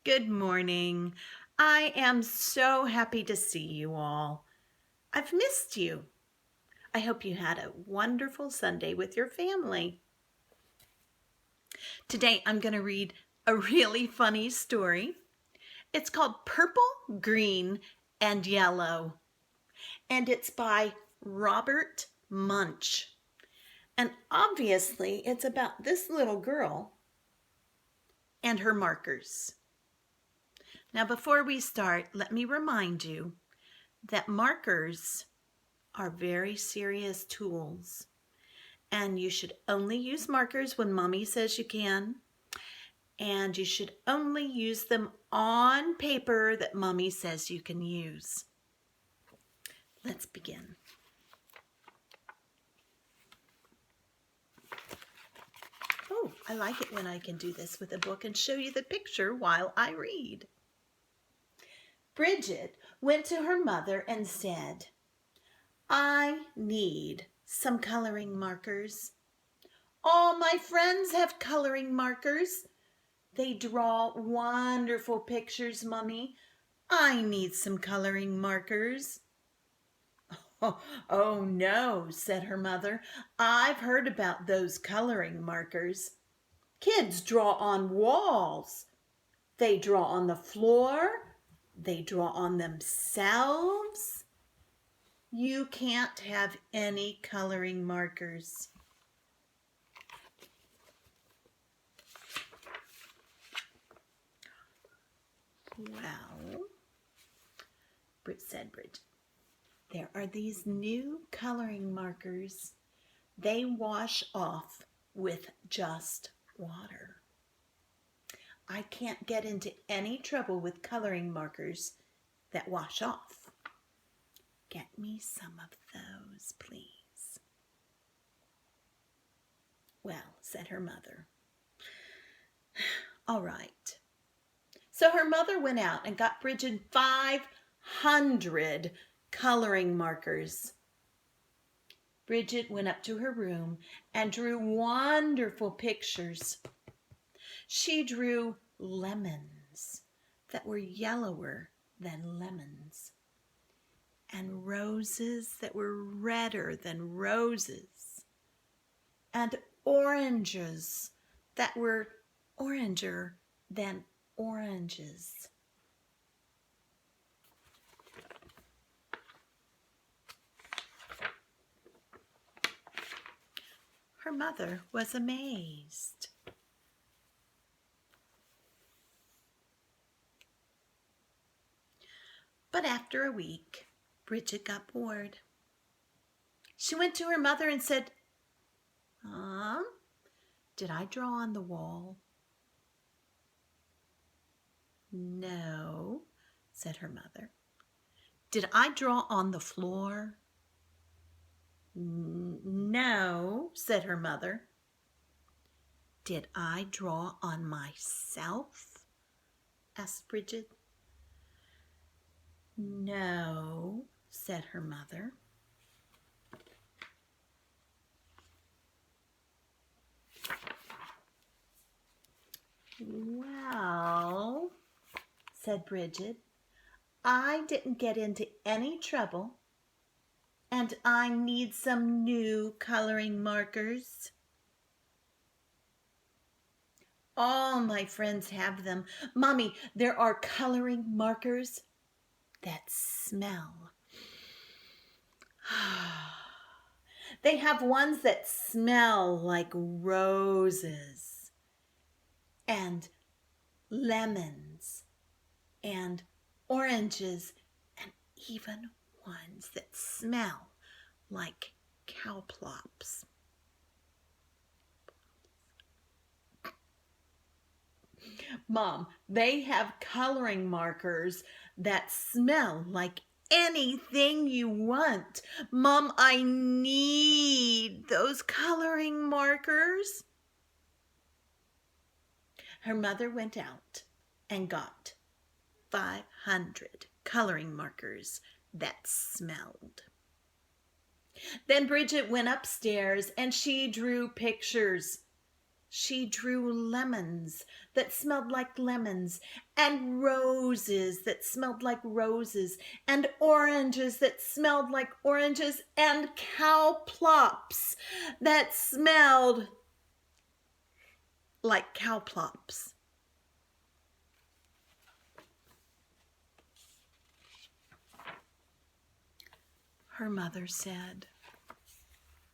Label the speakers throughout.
Speaker 1: Good morning. I am so happy to see you all. I've missed you. I hope you had a wonderful Sunday with your family. Today I'm going to read a really funny story. It's called Purple, Green, and Yellow, and it's by Robert Munsch. And obviously it's about this little girl and her markers. Now, before we start, let me remind you that markers are very serious tools, and you should only use markers when Mommy says you can, and you should only use them on paper that Mommy says you can use. Let's begin. Oh, I like it when I can do this with a book and show you the picture while I read. Bridget went to her mother and said, "I need some coloring markers. All my friends have coloring markers. They draw wonderful pictures, Mummy. I need some coloring markers." Oh no, said her mother. "I've heard about those coloring markers. Kids draw on walls. They draw on the floor. They draw on themselves. You can't have any coloring markers." "Well," said Bridget, "there are these new coloring markers. They wash off with just water. I can't get into any trouble with coloring markers that wash off. Get me some of those, please." "Well," said her mother, "all right." So her mother went out and got Bridget 500 coloring markers. Bridget went up to her room and drew wonderful pictures. She drew lemons that were yellower than lemons, and roses that were redder than roses, and oranges that were oranger than oranges. Her mother was amazed. But after a week, Bridget got bored. She went to her mother and said, "Did I draw on the wall?" "No," said her mother. "Did I draw on the floor?" "No," said her mother. "Did I draw on myself?" asked Bridget. "No," said her mother. "Well," said Bridget, "I didn't get into any trouble, and I need some new coloring markers. All my friends have them. Mommy, there are coloring markers that smell. They have ones that smell like roses and lemons and oranges, and even ones that smell like cow plops." "Mom, they have coloring markers that smell like anything you want. Mom, I need those coloring markers." Her mother went out and got 500 coloring markers that smelled. Then Bridget went upstairs and she drew pictures. She drew lemons that smelled like lemons, and roses that smelled like roses, and oranges that smelled like oranges, and cow plops that smelled like cow plops. Her mother said,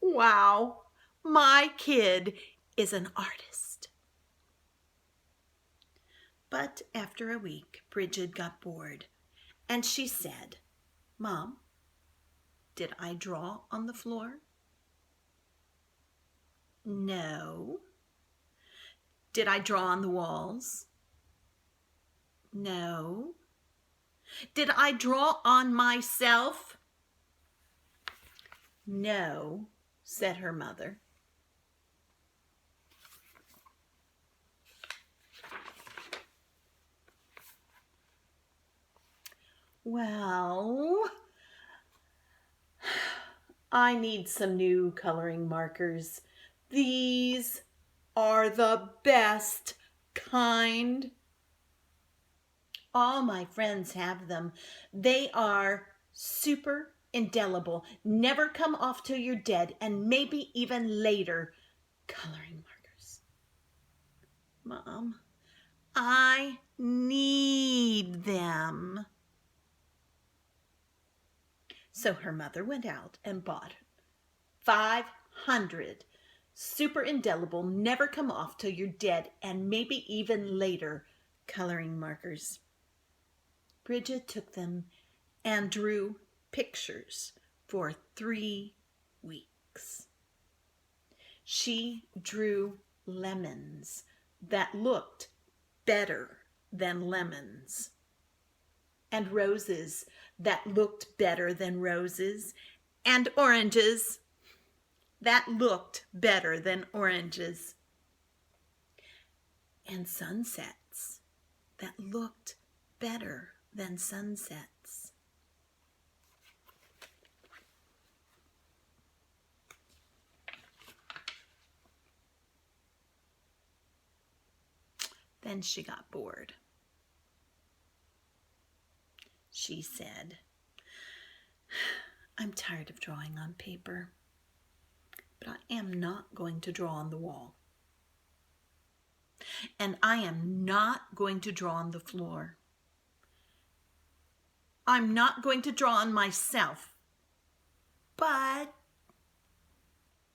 Speaker 1: "Wow, my kid is an artist." But after a week, Bridget got bored, and she said, "Mom, did I draw on the floor?" "No." "Did I draw on the walls?" "No." "Did I draw on myself?" "No," said her mother. "Well, I need some new coloring markers. These are the best kind. All my friends have them. They are super indelible, never come off till you're dead, and maybe even later coloring markers." "Mom, I need them." So her mother went out and bought 500 super indelible, never come off till you're dead, and maybe even later coloring markers. Bridget took them and drew pictures for 3 weeks. She drew lemons that looked better than lemons, and roses that looked better than roses, and oranges that looked better than oranges, and sunsets that looked better than sunsets. Then she got bored. She said, "I'm tired of drawing on paper, but I am not going to draw on the wall. And I am not going to draw on the floor. I'm not going to draw on myself. But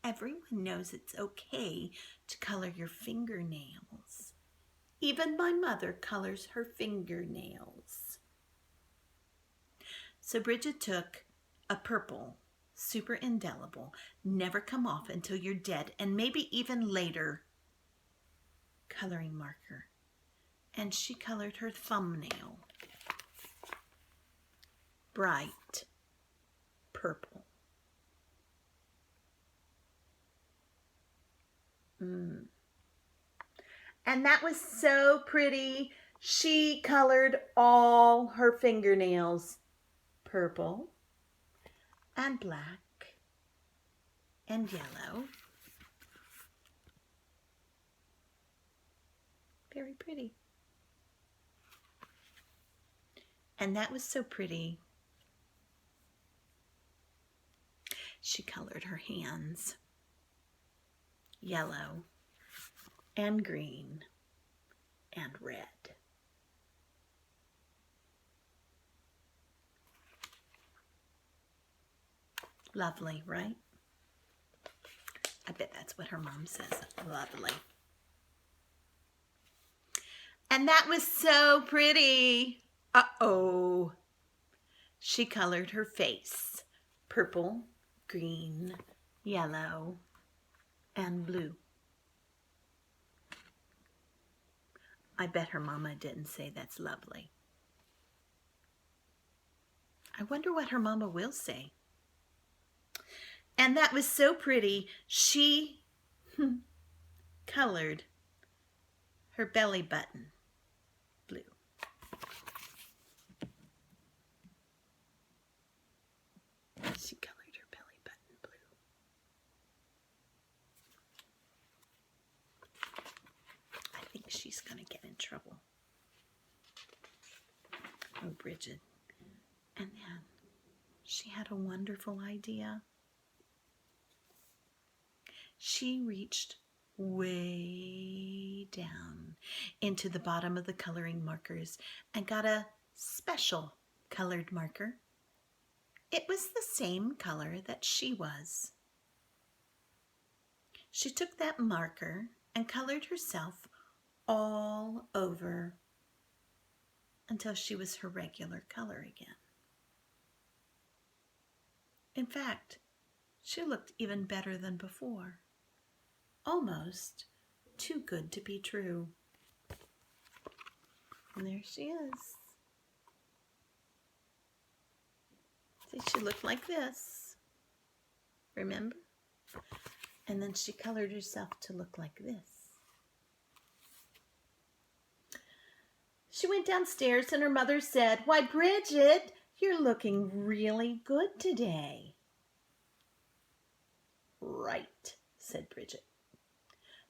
Speaker 1: everyone knows it's okay to color your fingernails. Even my mother colors her fingernails." So Bridget took a purple, super indelible, never come off until you're dead, and maybe even later coloring marker, and she colored her thumbnail bright purple. And that was so pretty. She colored all her fingernails purple and black and yellow. Very pretty. And that was so pretty. She colored her hands yellow and green and red. Lovely, right? I bet that's what her mom says. Lovely. And that was so pretty. Uh-oh. She colored her face purple, green, yellow, and blue. I bet her mama didn't say that's lovely. I wonder what her mama will say. And that was so pretty. She colored her belly button blue. She colored her belly button blue. purple. Oh, Bridget. And then she had a wonderful idea. She reached way down into the bottom of the coloring markers and got a special colored marker. It was the same color that she was. She took that marker and colored herself all over until she was her regular color again. In fact, she looked even better than before. Almost too good to be true. And there she is. See, she looked like this. Remember? And then she colored herself to look like this. She went downstairs and her mother said, "Why, Bridget, you're looking really good today." "Right," said Bridget.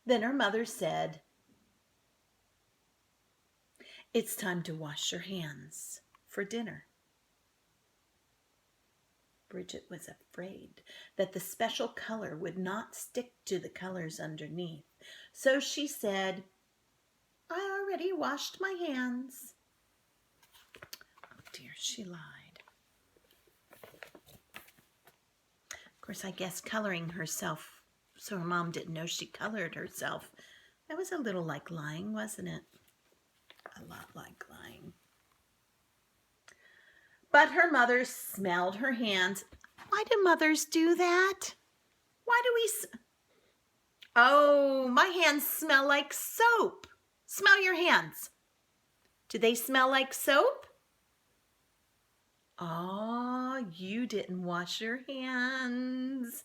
Speaker 1: Then her mother said, "It's time to wash your hands for dinner." Bridget was afraid that the special color would not stick to the colors underneath, so she said, "I already washed my hands." Oh dear, she lied. Of course, I guess coloring herself so her mom didn't know she colored herself. That was a little like lying, wasn't it? A lot like lying. But her mother smelled her hands. Why do mothers do that? Why do we... Oh, my hands smell like soap. Smell your hands. Do they smell like soap? Oh, you didn't wash your hands.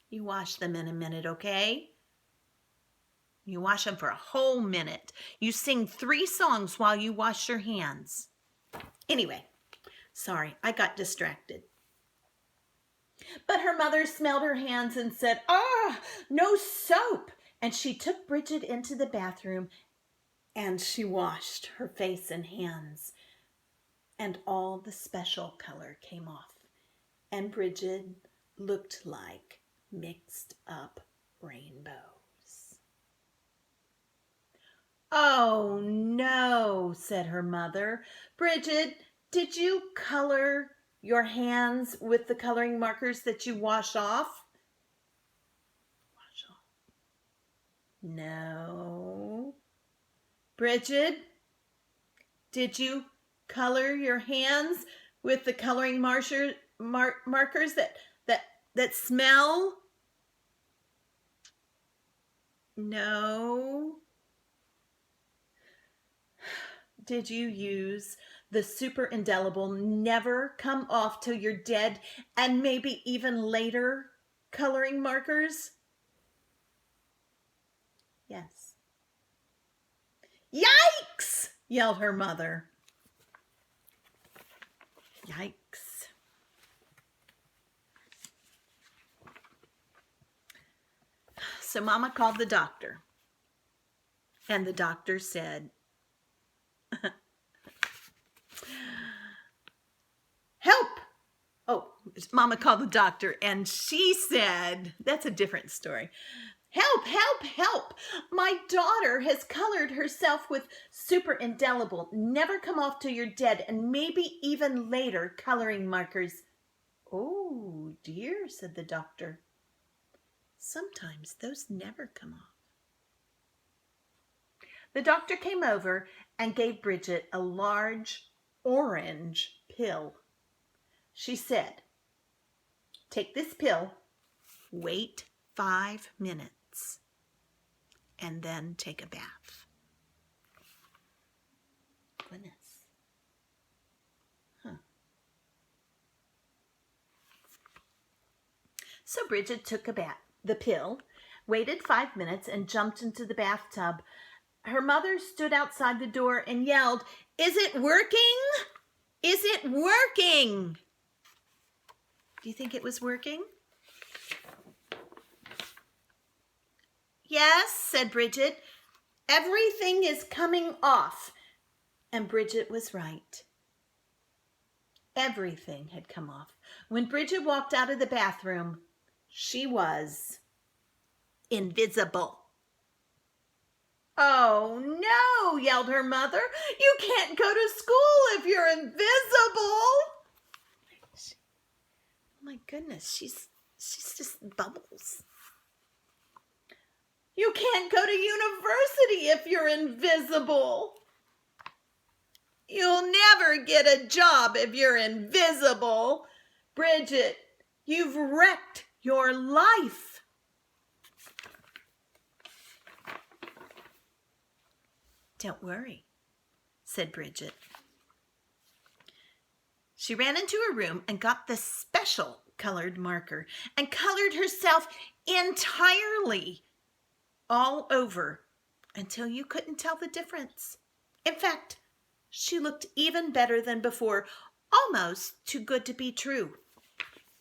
Speaker 1: You wash them in a minute, okay? You wash them for a whole minute. You sing 3 songs while you wash your hands. Anyway, sorry, I got distracted. But her mother smelled her hands and said, "Ah, no soap." And she took Bridget into the bathroom and she washed her face and hands. And all the special color came off. And Bridget looked like mixed up rainbows. "Oh no," said her mother. "Bridget, did you color your hands with the coloring markers that you wash off?" Wash off. No. "Bridget, did you color your hands with the coloring markers that smell?" No. "Did you use the super indelible, never come off till you're dead, and maybe even later coloring markers?" Yes. "Yikes!" yelled her mother. Yikes. So Mama called the doctor, and the doctor said, "Help!" Oh, Mama called the doctor and she said, that's a different story. "Help, help, help. My daughter has colored herself with super indelible, never come off till you're dead, and maybe even later coloring markers." "Oh dear," said the doctor. "Sometimes those never come off." The doctor came over and gave Bridget a large orange pill. She said, "Take this pill, wait 5 minutes, and then take a bath." Goodness. Huh. So Bridget took the pill, waited 5 minutes, and jumped into the bathtub. Her mother stood outside the door and yelled, "Is it working? Is it working?" Do you think it was working? "Yes," said Bridget. Everything is coming off. And Bridget was right. Everything had come off. When Bridget walked out of the bathroom, she was invisible. "Oh no," yelled her mother. "You can't go to school if you're invisible." Oh my goodness, she's just bubbles. "You can't go to university if you're invisible." "You'll never get a job if you're invisible." "Bridget, you've wrecked your life." "Don't worry," said Bridget. She ran into her room and got the special colored marker and colored herself entirely all over until you couldn't tell the difference. In fact, she looked even better than before, almost too good to be true.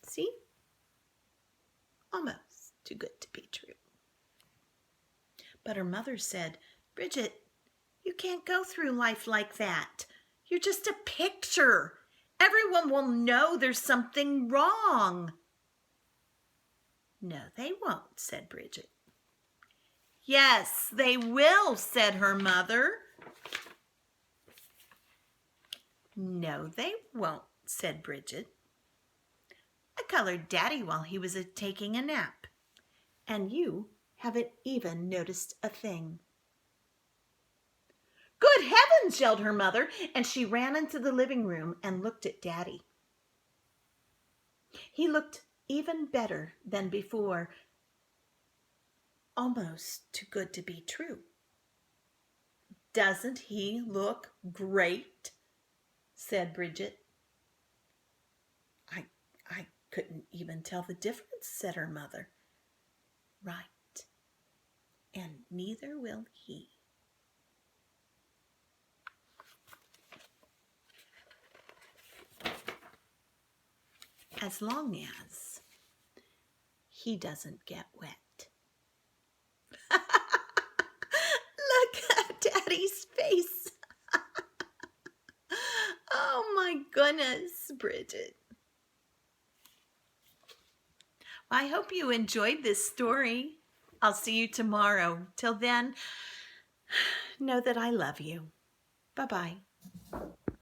Speaker 1: See? Almost too good to be true. But her mother said, "Bridget, you can't go through life like that. You're just a picture. Everyone will know there's something wrong." "No, they won't," said Bridget. "Yes, they will," said her mother. "No, they won't," said Bridget. "I colored Daddy while he was taking a nap, and you haven't even noticed a thing." "Good heavens," yelled her mother, and she ran into the living room and looked at Daddy. He looked even better than before, almost too good to be true. "Doesn't he look great?" said Bridget. I couldn't even tell the difference," said her mother. "Right, and neither will he." As long as he doesn't get wet. Look at Daddy's face. Oh my goodness, Bridget. Well, I hope you enjoyed this story. I'll see you tomorrow. Till then, know that I love you. Bye-bye.